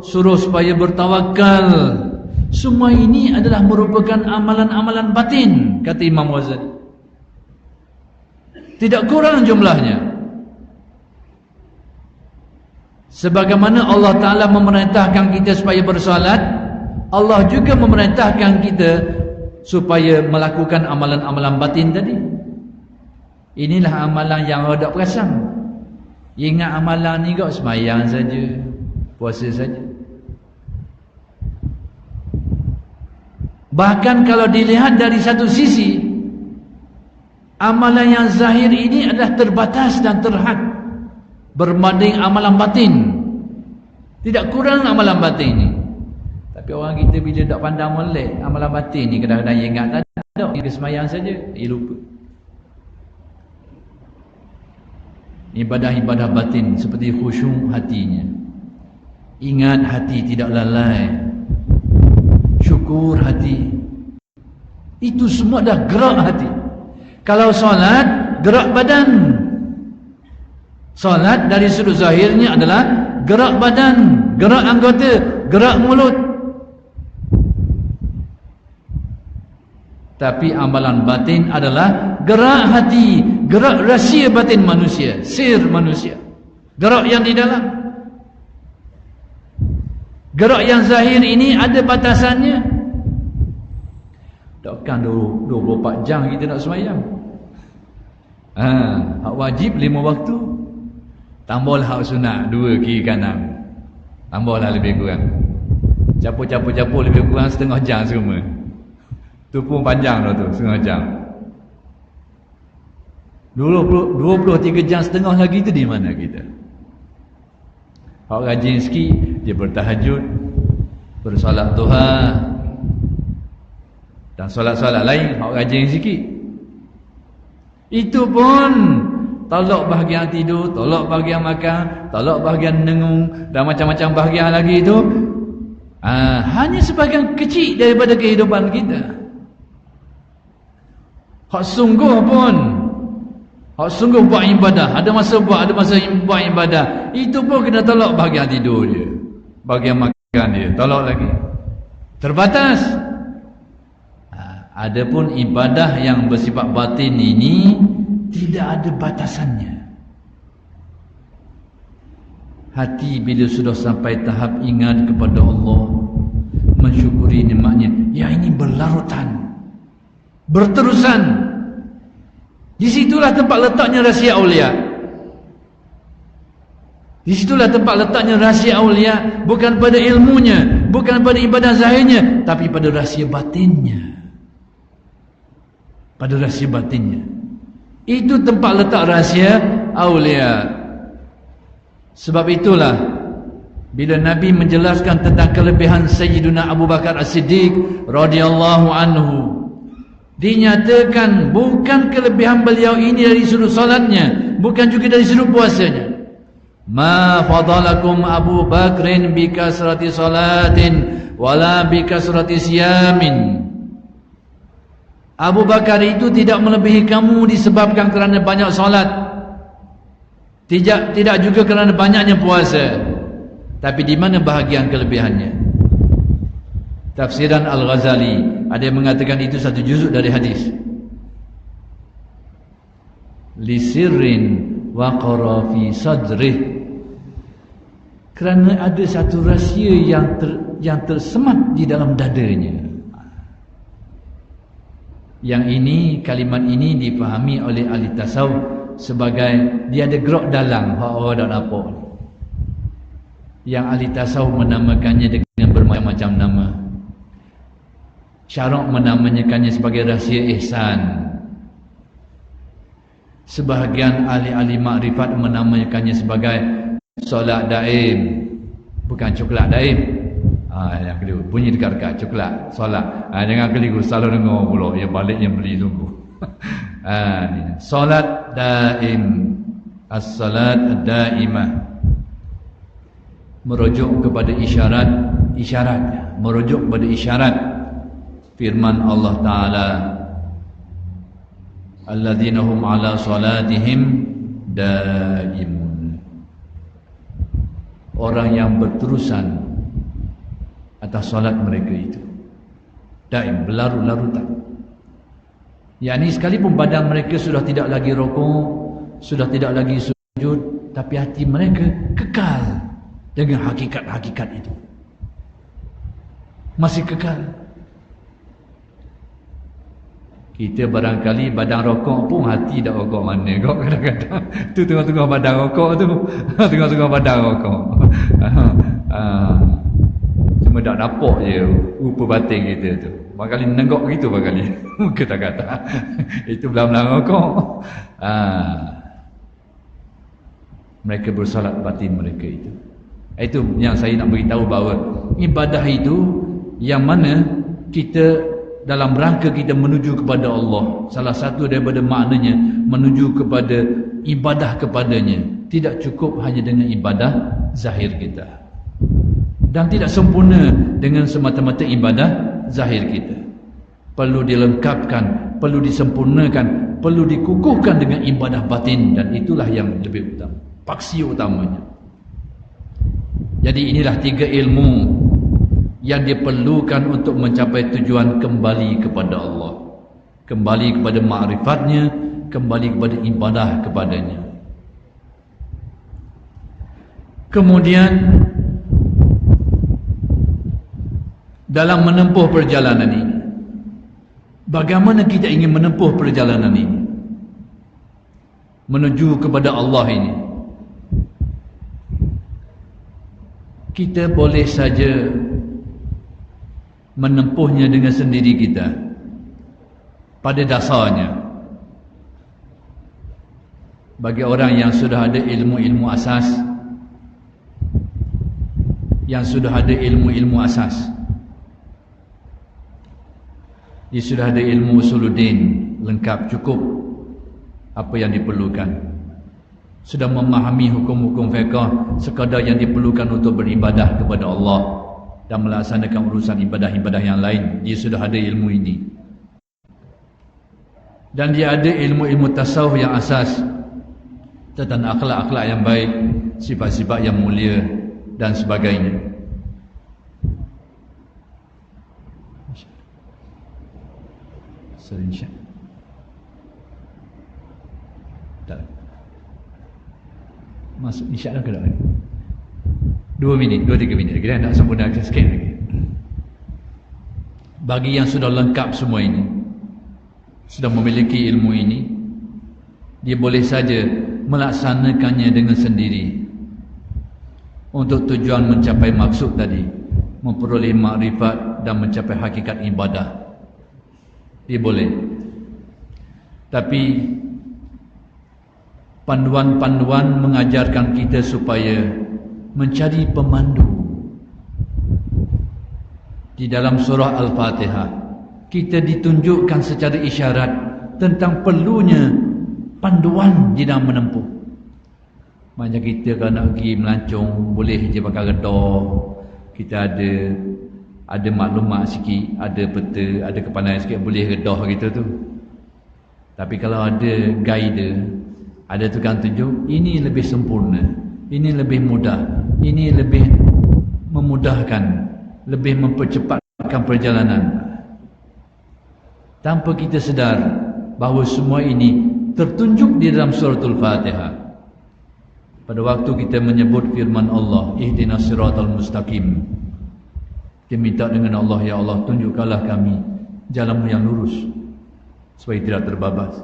Speaker 1: suruh supaya bertawakal. Semua ini adalah merupakan amalan-amalan batin, kata Imam Ghazali. Tidak kurang jumlahnya. Sebagaimana Allah Ta'ala memerintahkan kita supaya bersalat, Allah juga memerintahkan kita supaya melakukan amalan-amalan batin tadi. Inilah amalan yang ada perasan. Ingat amalan ni kau sembahyang saja, puasa saja. Bahkan kalau dilihat dari satu sisi, amalan yang zahir ini adalah terbatas dan terhad berbanding amalan batin. Tidak kurang amalan batin ini. Tapi orang kita bila tak pandang molek amalan batin ni, kadang-kadang ingat tak ada, dia sembahyang saja, dia lupa. Ibadah-ibadah batin seperti khusyuk hatinya, ingat hati tidak lalai, syukur hati, itu semua dah gerak hati. Kalau solat, gerak badan. Solat dari sudut zahirnya adalah gerak badan, gerak anggota, gerak mulut. Tapi amalan batin adalah gerak hati, gerak rahsia batin manusia, sir manusia, gerak yang di dalam. Gerak yang zahir ini ada batasannya. Takkan 24 jam kita nak sembahyang. Hak wajib 5 waktu, tambahlah hak sunat 2 kiri kanan, tambahlah lebih kurang, capur lebih kurang setengah jam semua. Tu pun panjang dah tu, setengah jam. 23 jam setengah lagi tu di mana kita? Hak rajin sikit dia bertahajud, bersolat duha dan solat-solat lain, hak rajin sikit. Itu pun tolak bahagian tidur, tolak bahagian makan, tolak bahagian nengung dan macam-macam bahagian lagi itu hanya sebahagian kecil daripada kehidupan kita. Hak sungguh pun, hak sungguh buat ibadah, ada masa buat, ada masa buat ibadah, itu pun kena tolak bahagian tidur dia, bahagian makan dia, tolak lagi. Terbatas. Adapun ibadah yang bersifat batin ini tidak ada batasannya. Hati bila sudah sampai tahap ingat kepada Allah, mensyukuri nikmatnya, ya ini berlarutan, berterusan. Disitulah tempat letaknya rahsia aulia. Disitulah tempat letaknya rahsia aulia, bukan pada ilmunya, bukan pada ibadah zahirnya, tapi pada rahsia batinnya. Pada rahsia batinnya. Itu tempat letak rahsia aulia. Sebab itulah bila Nabi menjelaskan tentang kelebihan Sayyiduna Abu Bakar As-Siddiq radhiyallahu anhu, dinyatakan bukan kelebihan beliau ini dari sudut salatnya, bukan juga dari sudut puasanya. Ma fadalakum Abu Bakrin bi kasrati salatin wala bi kasrati siyamin. Abu Bakar itu tidak melebihi kamu disebabkan kerana banyak solat, tidak juga kerana banyaknya puasa. Tapi di mana bahagian kelebihannya? Tafsiran Al-Ghazali ada yang mengatakan itu satu juzuk dari hadis. Li sirrin waqara fi sadrih, kerana ada satu rahsia yang tersemat di dalam dadanya. Yang ini, kalimat ini dipahami oleh ahli tasawuf sebagai dia ada gerak dalam, hak orang tak nampak. Yang ahli tasawuf menamakannya dengan bermacam-macam nama. Syarak menamakannya sebagai rahsia ihsan. Sebahagian ahli-ahli makrifat menamakannya sebagai solat daim, bukan coklat daim. Yang keliru, bunyi dekat-dekat, coklat, solat. Jangan keliru, selalu dengar pula, yang balik yang beli tunggu. Solat daim, as-salat daimah, merujuk kepada isyarat, merujuk kepada isyarat firman Allah Ta'ala, alladzina hum ala salatihim daimun, orang yang berterusan atas solat mereka itu, daim, berlarut-larutan. Yakni sekalipun badan mereka sudah tidak lagi rukuk, sudah tidak lagi sujud, tapi hati mereka kekal dengan hakikat-hakikat itu, masih kekal. Kita barangkali badan rokok pun hati tak rokok mana kok kadang-kadang. Tu tengah-tengah badan rokok tu, tengah-tengah badan rokok. Cuma tak nampak je rupa batin kita tu. Barangkali nenggok gitu barangkali. Kata-kata. Itu belah-belah rokok. Mereka bersolat batin mereka itu. Itu yang saya nak beritahu bahawa ibadah itu yang mana kita dalam rangka kita menuju kepada Allah. Salah satu daripada maknanya menuju kepada ibadah kepadanya. Tidak cukup hanya dengan ibadah zahir kita. Dan tidak sempurna dengan semata-mata ibadah zahir kita. Perlu dilengkapkan, perlu disempurnakan, perlu dikukuhkan dengan ibadah batin, dan itulah yang lebih utama, paksi utamanya. Jadi inilah 3 ilmu yang diperlukan untuk mencapai tujuan kembali kepada Allah, kembali kepada ma'rifatnya, kembali kepada ibadah kepadanya. Kemudian dalam menempuh perjalanan ini, bagaimana kita ingin menempuh perjalanan ini menuju kepada Allah ini? Kita boleh saja menempuhnya dengan sendiri kita. Pada dasarnya, bagi orang yang sudah ada ilmu-ilmu asas, yang sudah ada ilmu-ilmu asas. Dia sudah ada ilmu usuluddin lengkap, cukup apa yang diperlukan. Sudah memahami hukum-hukum fiqh sekadar yang diperlukan untuk beribadah kepada Allah dan melaksanakan urusan ibadah-ibadah yang lain. Dia sudah ada ilmu ini. Dan dia ada ilmu-ilmu tasawuf yang asas tentang akhlak-akhlak yang baik, sifat-sifat yang mulia dan sebagainya. Insya tak masuk insya Allah ke tak? 2 minit, 2-3 minit lagi, nak sempurnakan sikit lagi. Bagi yang sudah lengkap semua ini, sudah memiliki ilmu ini, dia boleh saja melaksanakannya dengan sendiri untuk tujuan mencapai maksud tadi, memperoleh makrifat dan mencapai hakikat ibadah. Dia boleh. Tapi panduan-panduan mengajarkan kita supaya mencari pemandu. Di dalam surah Al-Fatihah kita ditunjukkan secara isyarat tentang perlunya panduan di dalam menempuh. Macam kita kalau nak pergi melancong, boleh je pakai redar. Kita ada maklumat sikit, ada peta, ada kepandaian sikit, boleh redah kita tu. Tapi kalau ada guide, ada tukang tunjuk, ini lebih sempurna, ini lebih mudah, ini lebih memudahkan, lebih mempercepatkan perjalanan. Tanpa kita sedar bahawa semua ini tertunjuk di dalam suratul Fatihah. Pada waktu kita menyebut firman Allah, ihdinas siratal mustaqim, kita minta dengan Allah, ya Allah, tunjukkanlah kami jalanmu yang lurus supaya tidak terbabas.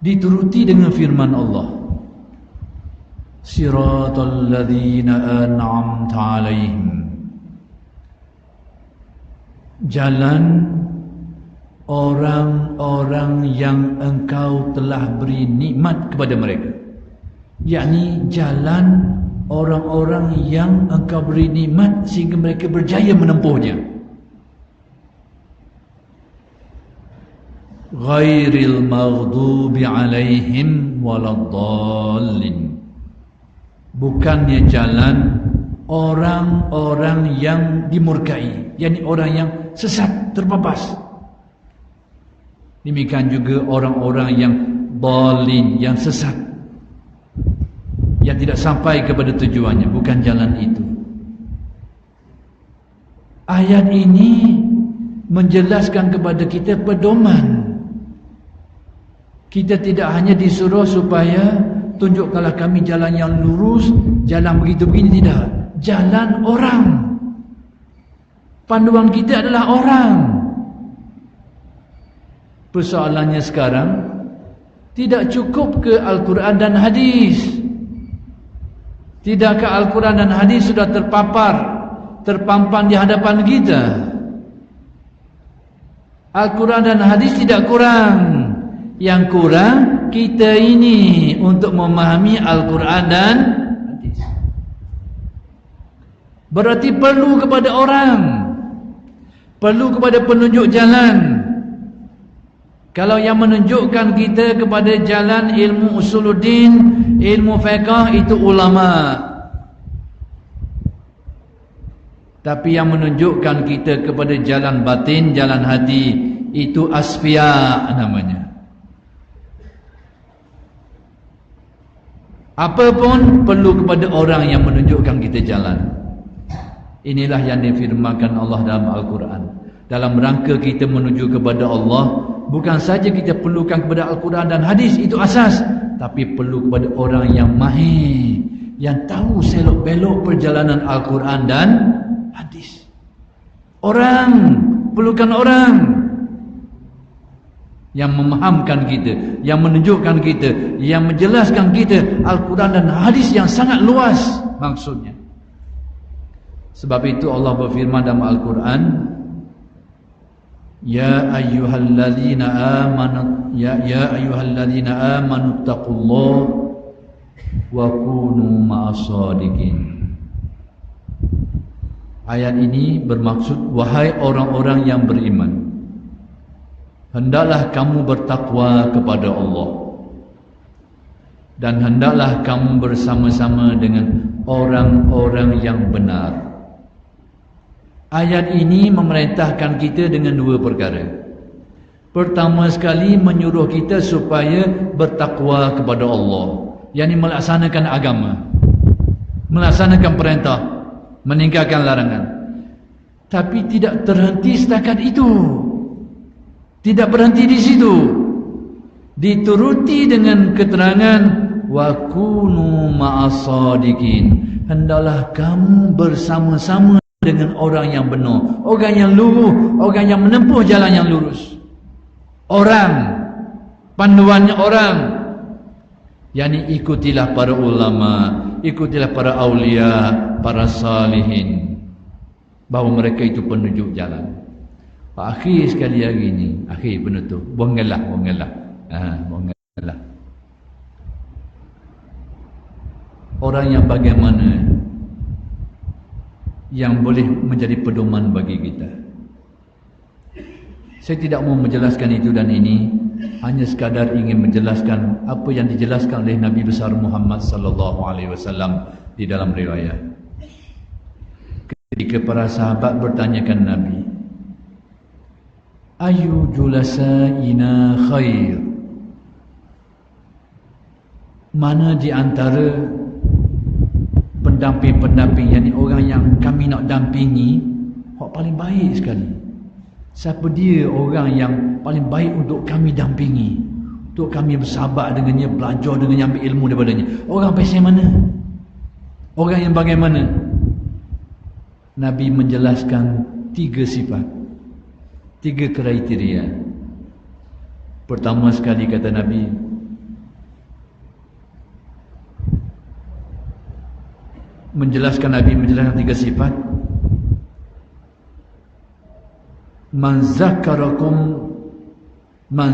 Speaker 1: Dituruti dengan firman Allah, siratal ladzina an'amta 'alaihim, jalan orang-orang yang engkau telah beri nikmat kepada mereka, yakni jalan orang-orang yang engkau beri nikmat sehingga mereka berjaya menempuhnya. Ghairil maghdubi alaihim waladdallin, bukannya jalan orang-orang yang dimurkai, yakni orang yang sesat, terbabas. Demikian juga orang-orang yang dhalin, yang sesat, yang tidak sampai kepada tujuannya, bukan jalan itu. Ayat ini menjelaskan kepada kita pedoman. Kita tidak hanya disuruh supaya tunjukkanlah kami jalan yang lurus, jalan begitu begini, tidak. Jalan orang. Panduan kita adalah orang. Persoalannya sekarang, tidak cukup ke Al-Quran dan hadis. Tidakkah Al-Quran dan hadis sudah terpapar, terpampang di hadapan kita? Al-Quran dan hadis tidak kurang. Yang kurang kita ini untuk memahami Al-Quran dan hadis. Berarti perlu kepada orang, perlu kepada penunjuk jalan. Kalau yang menunjukkan kita kepada jalan ilmu usuluddin, ilmu fiqh, itu ulama. Tapi yang menunjukkan kita kepada jalan batin, jalan hati, itu asfiya namanya. Apapun perlu kepada orang yang menunjukkan kita jalan. Inilah yang difirmankan Allah dalam Al-Quran. Dalam rangka kita menuju kepada Allah, bukan saja kita perlukan kepada Al-Quran dan hadis, itu asas, tapi perlu kepada orang yang mahir, yang tahu selok belok perjalanan Al-Quran dan hadis. Orang, perlukan orang yang memahamkan kita, yang menunjukkan kita, yang menjelaskan kita Al-Quran dan hadis yang sangat luas maksudnya. Sebab itu Allah berfirman dalam Al-Quran, Ya ayyuhalladzina amanu taqullaha wa kunu ma'as-shadiqin. Ayat ini bermaksud, wahai orang-orang yang beriman, hendaklah kamu bertakwa kepada Allah, dan hendaklah kamu bersama-sama dengan orang-orang yang benar. Ayat ini memerintahkan kita dengan dua perkara. Pertama sekali, menyuruh kita supaya bertakwa kepada Allah, yakni melaksanakan agama, melaksanakan perintah, meninggalkan larangan. Tapi tidak terhenti setakat itu, tidak berhenti di situ, dituruti dengan keterangan wa kunu ma'as-shadiqin, hendaklah kamu bersama-sama dengan orang yang benar, orang yang luruh, orang yang menempuh jalan yang lurus. Orang, panduannya orang, yakni ikutilah para ulama, ikutilah para aulia, para salihin, bahawa mereka itu penunjuk jalan. Akhir sekali hari ini, akhir penutup, buangalah. Orang yang bagaimana yang boleh menjadi pedoman bagi kita. Saya tidak mau menjelaskan itu dan ini, hanya sekadar ingin menjelaskan apa yang dijelaskan oleh Nabi besar Muhammad sallallahu alaihi wasallam di dalam riwayat. Ketika para sahabat bertanyakan Nabi, ayu julasaina khair, mana di antara pendamping-pendamping, yakni orang yang kami nak dampingi, yang paling baik sekali? Siapa dia orang yang paling baik untuk kami dampingi, untuk kami bersahabat dengannya, belajar dengannya, ambil ilmu daripadanya? Orang pasal mana? Orang yang bagaimana? Nabi menjelaskan 3 sifat, 3 kriteria. Pertama sekali kata Nabi, menjelaskan 3 sifat. Man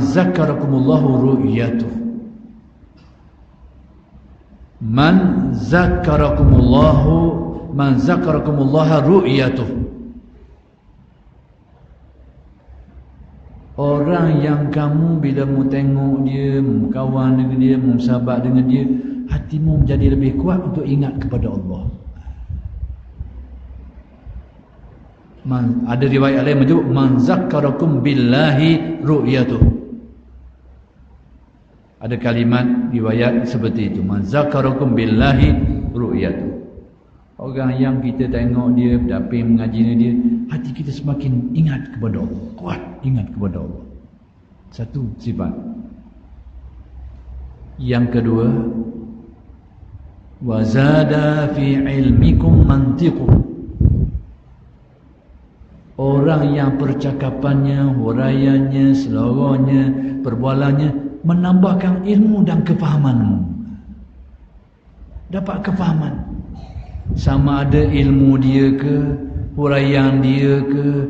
Speaker 1: zakarakumullahu ru'yatuh. Man zakarakumullahu ru'yatuh. Orang yang kamu bila mu tengok dia, mu kawan dengan dia, mu sahabat dengan dia, hatimu menjadi lebih kuat untuk ingat kepada Allah. Ada riwayat lain menyebut man zakkarakum billahi ru'yatuh. Ada kalimat riwayat seperti itu, man zakkarakum billahi ru'yatuh. Orang yang kita tengok dia, berdamping mengaji dengan dia, hati kita semakin ingat kepada Allah, kuat ingat kepada Allah. Satu sifat. Yang kedua, wa zada fi ilmikum mantiquh. Orang yang percakapannya, huraiannya, selorohnya, perbualannya menambahkan ilmu dan kefahamanmu. Dapat kefahaman. Sama ada ilmu dia ke, huraian dia ke,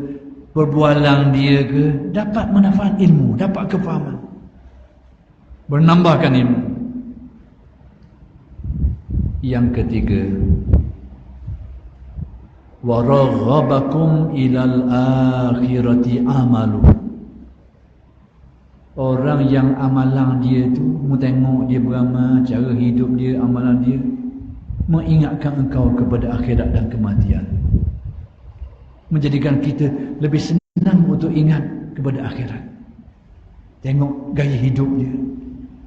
Speaker 1: perbualan dia ke, dapat manfaat ilmu, dapat kefahaman, menambahkan ilmu. Yang ketiga, wa raghabakum ilal akhirati amalu. Orang yang amalan dia tu, mu tengok dia beramal, cara hidup dia, amalan dia mengingatkan engkau kepada akhirat dan kematian, menjadikan kita lebih senang untuk ingat kepada akhirat. Tengok gaya hidup dia,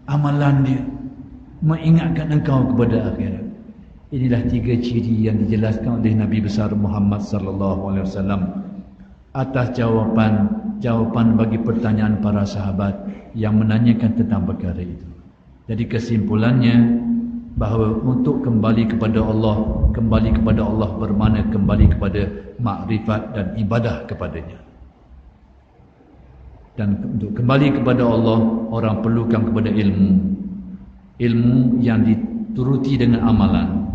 Speaker 1: amalan dia mengingatkan engkau kepada akhirat. Inilah 3 ciri yang dijelaskan oleh Nabi besar Muhammad sallallahu alaihi wasallam atas jawapan bagi pertanyaan para sahabat yang menanyakan tentang perkara itu. Jadi kesimpulannya, bahawa untuk kembali kepada Allah bermakna kembali kepada makrifat dan ibadah kepadanya. Dan untuk kembali kepada Allah, orang perlukan kepada ilmu yang dituruti dengan amalan.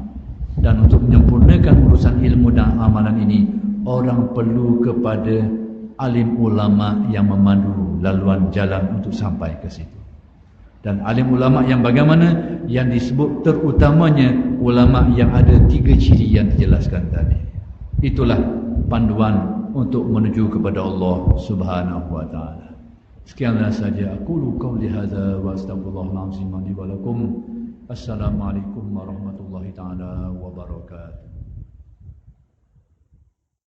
Speaker 1: Dan untuk menyempurnakan urusan ilmu dan amalan ini, orang perlu kepada alim ulama yang memandu laluan jalan untuk sampai ke situ. Dan alim ulama yang bagaimana? Yang disebut terutamanya ulama yang ada 3 ciri yang dijelaskan tadi. itulah panduan untuk menuju kepada Allah Subhanahu wa taala. Sekianlah saja aku qauli hadza wa astaghfirullahal azim li wa lakum. Assalamualaikum warahmatullahi taala wabarakatuh.